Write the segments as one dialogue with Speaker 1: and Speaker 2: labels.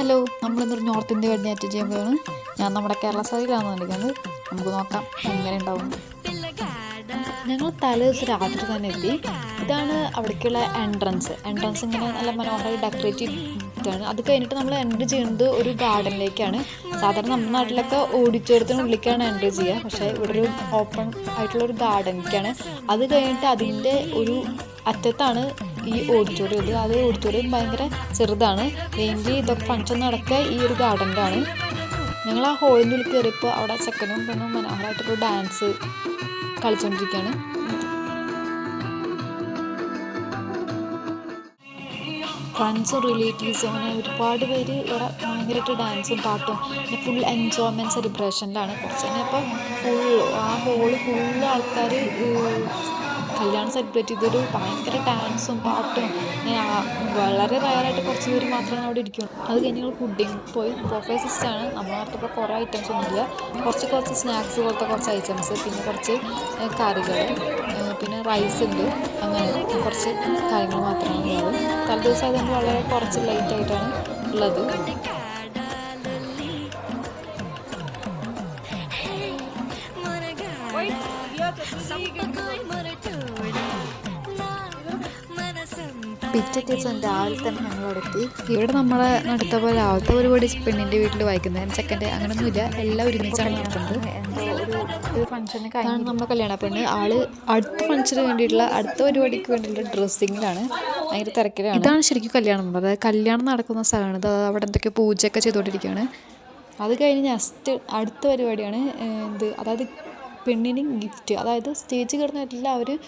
Speaker 1: Hello, നമ്മളിന്നൊരു north India wedding attend ചെയ്യാൻ പോവാണ്. ഞാൻ നമ്മുടെ കേരള സ്റ്റൈലിലാണ് നടക്കുന്നത്. നമുക്ക് നോക്കാം എങ്ങനെ ഉണ്ടാവും. ഞങ്ങൾ തലേ ദിവസം രാത്രി തന്നെ എത്തി. ഇതാണ് അവിടേക്കുള്ള എൻട്രൻസ് ഇങ്ങനെ നല്ല മനോഹരമായി ഡെക്കറേറ്റ് ചെയ്തിട്ടാണ്. അത് കഴിഞ്ഞിട്ട് നമ്മൾ എൻട്രി ചെയ്യുന്നത് ഒരു ഗാർഡനിലേക്കാണ്. സാധാരണ നമ്മുടെ നാട്ടിലൊക്കെ ഓഡിറ്റോറിയത്തിനുള്ളിലേക്കാണ് എൻട്രി ചെയ്യുക, പക്ഷേ ഇവിടെ ഒരു ഓപ്പൺ ആയിട്ടുള്ളൊരു ഗാർഡനിലേക്കാണ്. അത് കഴിഞ്ഞിട്ട് അതിൻ്റെ ഒരു അറ്റത്താണ് ഈ ഓഡിറ്റോറിയം ഉള്ളത്. അത് ഓഡിറ്റോറിയം ഭയങ്കര ചെറുതാണ്. മെയിൻലി ഇതൊക്കെ ഫംഗ്ഷൻ നടക്കുക ഈ ഒരു ഗാർഡനിലാണ്. ഞങ്ങൾ ആ ഹോളിൻ്റെ ഉള്ളിൽ കയറിയപ്പോൾ അവിടെ ചെക്കനും പെണ്ണും മനോഹരമായിട്ടൊരു ഡാൻസ് കളിച്ചുകൊണ്ടിരിക്കുകയാണ്. ഫ്രണ്ട്സും റിലേറ്റീവ്സും അങ്ങനെ ഒരുപാട് പേര് ഇവിടെ ഭയങ്കരമായിട്ട് ഡാൻസും പാട്ടും പിന്നെ ഫുൾ എൻജോയ്മെൻറ്റ് സെലിബ്രേഷനിലാണ്. കുറച്ച് തന്നെ അപ്പോൾ ആ ഹോള് ഫുള്ള് ആൾക്കാർ കല്യാണം സെലിബ്രേറ്റ് ചെയ്തൊരു ഭയങ്കര ഡാൻസും പാട്ടും. വളരെ റയറായിട്ട് കുറച്ച് പേര് മാത്രമാണ് അവിടെ ഇരിക്കുന്നത്. അത് കഴിഞ്ഞ് ഞങ്ങൾ ഫുഡിങ് പോയി. ബൊഫേ സിസ്റ്റമാണ്. നമ്മുടെ നാട്ടിലൊക്കെ കുറേ ഐറ്റംസ് ഒന്നുമില്ല. കുറച്ച് സ്നാക്സ് പോലത്തെ കുറച്ച് ഐറ്റംസ്, പിന്നെ കുറച്ച് കറികൾ, പിന്നെ റൈസ് ഉണ്ട്. അങ്ങനെ കുറച്ച് കാര്യങ്ങൾ മാത്രമാണ് ഉള്ളത്. തലേദിവസം അതുകൊണ്ട് വളരെ കുറച്ച് ലൈറ്റായിട്ടാണ് ഉള്ളത്. പിറ്റേ ദിവസം രാവിലെ തന്നെ ഞങ്ങളവിടെ എത്തി. ഇവിടെ നമ്മളെ നടത്ത പോലെ രാവിലത്തെ പരിപാടി പെണ്ണിൻ്റെ വീട്ടിൽ വൈകുന്നേരം ചെക്കൻ്റെ അങ്ങനെയൊന്നുമില്ല, എല്ലാം ഒരുമിച്ചാണ് നടത്തുന്നത്. ഒരു ഫംഗ്ഷന് കഴിഞ്ഞാണ് നമ്മുടെ കല്യാണ പെണ്ണ് അടുത്ത ഫംഗ്ഷന് വേണ്ടിയിട്ടുള്ള അടുത്ത പരിപാടിക്ക് വേണ്ടിയിട്ടുള്ള ഡ്രസ്സിങ്ങിലാണ്, ഭയങ്കര തിരക്കിലാണ്. ഇതാണ് ശരിക്കും കല്യാണം. അതായത് കല്യാണം നടക്കുന്ന സ്ഥലമാണ്. അവിടെ എന്തൊക്കെ പൂജയൊക്കെ ചെയ്തുകൊണ്ടിരിക്കുകയാണ്. അത് കഴിഞ്ഞ് നെക്സ്റ്റ് അടുത്ത പരിപാടിയാണ് അതായത് പെണ്ണിന് ഗിഫ്റ്റ്. അതായത് സ്റ്റേജ് കിടന്ന എല്ലാവരും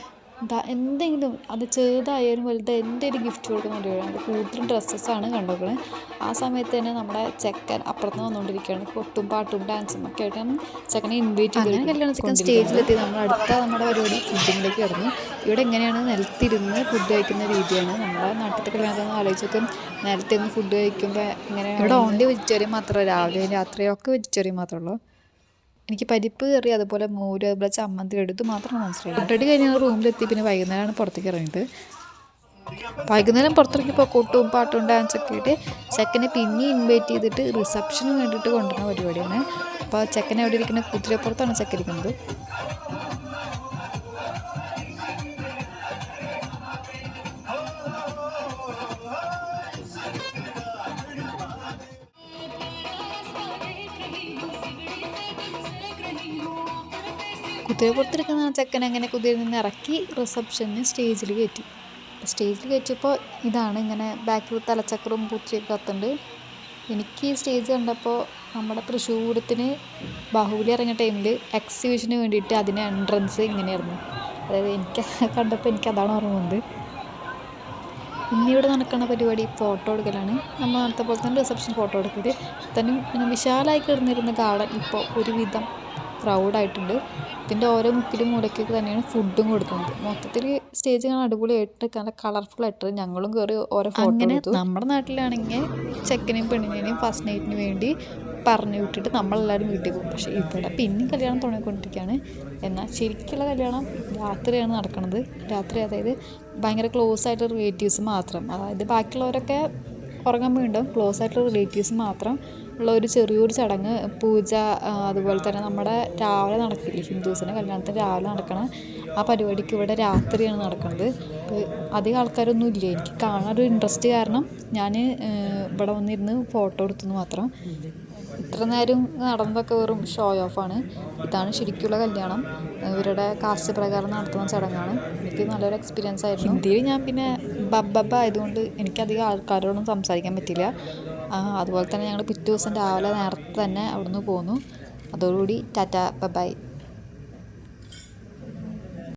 Speaker 1: എന്തെങ്കിലും അത് ചെറുതായാലും വലുത് എന്തെങ്കിലും ഗിഫ്റ്റ് കൊടുക്കുന്ന പരിപാടിയാണ്. കൂടുതലും ഡ്രസ്സസ്സാണ് കണ്ടുനോക്കുന്നത്. ആ സമയത്ത് തന്നെ നമ്മുടെ ചെക്കൻ അപ്പുറത്ത് വന്നുകൊണ്ടിരിക്കുകയാണ്. കൊട്ടും പാട്ടും ഡാൻസും ഒക്കെ ആയിട്ടാണ് ചെക്കനെ ഇൻവൈറ്റ് ചെയ്ത്. അങ്ങനെ കല്യാണം ചെക്കൻ സ്റ്റേജിലെത്തി. നമ്മുടെ പരിപാടി ഫുഡിങ്ങിലേക്ക് കിടന്നു. ഇവിടെ എങ്ങനെയാണ് നിലത്തിരുന്ന് ഫുഡ് കഴിക്കുന്ന രീതിയാണ്. നമ്മുടെ നാട്ടിലത്തെ കല്യാണത്തിൽ ആലോചിച്ചൊക്കെ നിലത്തിരുന്ന് ഫുഡ് കഴിക്കുമ്പോൾ എങ്ങനെയാണ്. ഇവിടെ ഓൺലി വെജിറ്റേറിയൻ മാത്രമേ, രാവിലെയും രാത്രിയൊക്കെ വെജിറ്റേറിയൻ മാത്രമേ ഉള്ളൂ. എനിക്ക് പരിപ്പ് കറി, അതുപോലെ മോര്, അതുപോലെ ചമ്മന്തി എടുത്ത് മാത്രമാണ് മനസ്സിലായി. ഫുഡ് കഴിഞ്ഞ് റൂമിലെത്തി. പിന്നെ വൈകുന്നേരമാണ് പുറത്തേക്ക് ഇറങ്ങിയത്. വൈകുന്നേരം പുറത്തിറങ്ങിയപ്പോൾ കൊട്ടും പാട്ടും ഡാൻസൊക്കെ ആയിട്ട് ചെക്കനെ പിന്നെ ഇൻവൈറ്റ് ചെയ്തിട്ട് റിസപ്ഷന് വേണ്ടിയിട്ട് കൊണ്ടുവരുന്ന പരിപാടിയാണ്. അപ്പോൾ ചെക്കനെ അവിടെ ഇരിക്കുന്ന കുതിരപ്പുറത്താണ് ചെക്കൻ ഇരിക്കുന്നത്. കുതിരപ്പുറത്തിരിക്കുന്ന ചെക്കൻ അങ്ങനെ കുതിരയിൽ നിന്ന് ഇറക്കി റിസപ്ഷന് സ്റ്റേജിൽ കയറ്റി. സ്റ്റേജിൽ കയറ്റിയപ്പോൾ ഇതാണ് ഇങ്ങനെ ബാക്കിൽ തലച്ചക്രവും പൂച്ചയൊക്കെ കത്തുണ്ട്. എനിക്ക് ഈ സ്റ്റേജ് കണ്ടപ്പോൾ നമ്മുടെ തൃശ്ശൂർ പൂരത്തിന് ബാഹുബലി ഇറങ്ങിയ ടൈമിൽ എക്സിബിഷന് വേണ്ടിയിട്ട് അതിന് എൻട്രൻസ് ഇങ്ങനെയായിരുന്നു. അതായത് എനിക്ക് കണ്ടപ്പോൾ എനിക്കതാണ് ഓർമ്മ വന്നത്. ഇന്നിവിടെ നടക്കുന്ന പരിപാടി ഫോട്ടോ എടുക്കലാണ്. നമ്മൾ നടത്ത പോലെ തന്നെ റിസപ്ഷൻ ഫോട്ടോ എടുക്കൽ തന്നെ. പിന്നെ വിശാലമായി കിടന്നിരുന്ന ഗാർഡൻ ഇപ്പോൾ ഒരുവിധം ക്രൗഡായിട്ടുണ്ട്. ഇതിൻ്റെ ഓരോ മുക്കിലും മൂലയ്ക്കൊക്കെ തന്നെയാണ് ഫുഡും കൊടുക്കുന്നത്. മൊത്തത്തിൽ സ്റ്റേജ് കാണാൻ അടിപൊളിയായിട്ട് നല്ല കളർഫുള്ളായിട്ട് ഞങ്ങളും കയറി ഓരോ ഫോട്ടോ എടുത്തു. നമ്മുടെ നാട്ടിലാണെങ്കിൽ ചെക്കനെയും പെണ്ണിനെയും ഫസ്റ്റ് നൈറ്റിന് വേണ്ടി പറഞ്ഞു വിട്ടിട്ട് നമ്മളെല്ലാവരും വീട്ടിൽ പോകും. പക്ഷേ ഇവിടെ പിന്നെയും കല്യാണം തുടങ്ങിക്കൊണ്ടിരിക്കുകയാണ്. എന്നാൽ ശരിക്കുള്ള കല്യാണം രാത്രിയാണ് നടക്കുന്നത്. രാത്രി, അതായത് ഭയങ്കര ക്ലോസ് ആയിട്ടുള്ള റിലേറ്റീവ്സ് മാത്രം, അതായത് ബാക്കിയുള്ളവരൊക്കെ ഉറങ്ങാൻ വീണ്ടും ക്ലോസ് ആയിട്ടുള്ള റിലേറ്റീവ്സ് മാത്രം ഉള്ള ഒരു ചെറിയൊരു ചടങ്ങ്, പൂജ. അതുപോലെ തന്നെ നമ്മുടെ രാവിലെ നടക്കില്ലേ ഹിന്ദുസിൻ്റെ കല്യാണത്തിന് രാവിലെ നടക്കണം ആ പരിപാടിക്ക് ഇവിടെ രാത്രിയാണ് നടക്കുന്നത്. അധികം ആൾക്കാരൊന്നും ഇല്ല. എനിക്ക് കാണാനൊരു ഇൻട്രസ്റ്റ് കാരണം ഞാൻ ഇവിടെ വന്നിരുന്ന് ഫോട്ടോ എടുത്തെന്ന് മാത്രം. ഇത്ര നേരം നടന്നതൊക്കെ വെറും ഷോ ഓഫാണ്. ഇതാണ് ശരിക്കുള്ള കല്യാണം. ഇവരുടെ കാസ്റ്റ് പ്രകാരം നടത്തുന്ന ചടങ്ങാണ്. എനിക്ക് നല്ലൊരു എക്സ്പീരിയൻസ് ആയിരുന്നു. ഹിന്ദിയിൽ ഞാൻ പിന്നെ ബബ്ബ ആയതുകൊണ്ട് എനിക്കധികം ആൾക്കാരോടൊന്നും സംസാരിക്കാൻ പറ്റില്ല. അതുപോലെ തന്നെ ഞങ്ങൾ പിറ്റേ ദിവസം രാവിലെ നേരത്തെ തന്നെ അവിടുന്ന് പോന്നു. അതോടുകൂടി ടാറ്റ ബൈ.